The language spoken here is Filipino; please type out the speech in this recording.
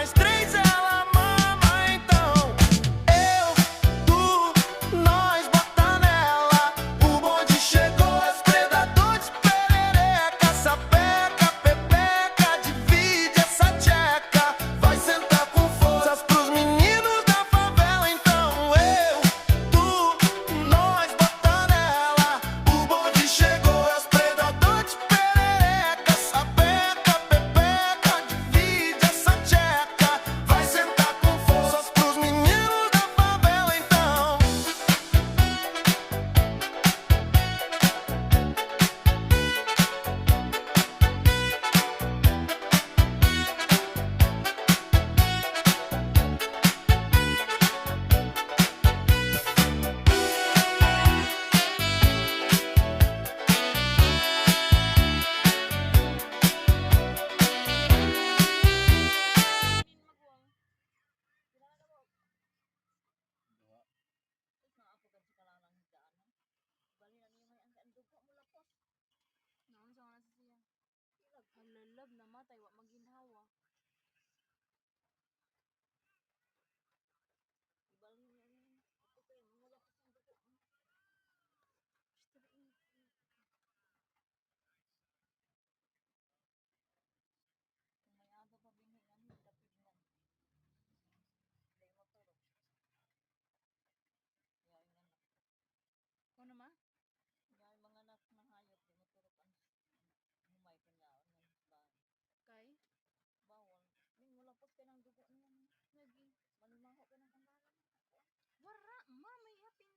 nós três ela mama, então eu, tu, nós bota nela. O bonde chegou, as predadores perereca, sapeca, pepeca, divide essa tcheca. Vai sentar com forças pros meninos da favela, então eu, tu, nós bota nela. O bonde chegou, as predadores perereca, sapeca, pepeca, divide essa tcheca. Vai sentar com forças pros meninos da favela, então. Halalab namatay wa maginhawa. Ibalhin niya rin. Ito kayo, wala pa siyang dugo. Kung may aga pa binhi namin, dapit nga. Dahil magturok. Yaw yung anak. Kung naman? Yaw yung mga anak ng hayop, di magturokan. Humay pa niya, ng bahay. Kay? Bawal. Ning wala pa ka ng dugo niya. Lagi. Manimaho ka ng kandaran. Wara, ma, may apin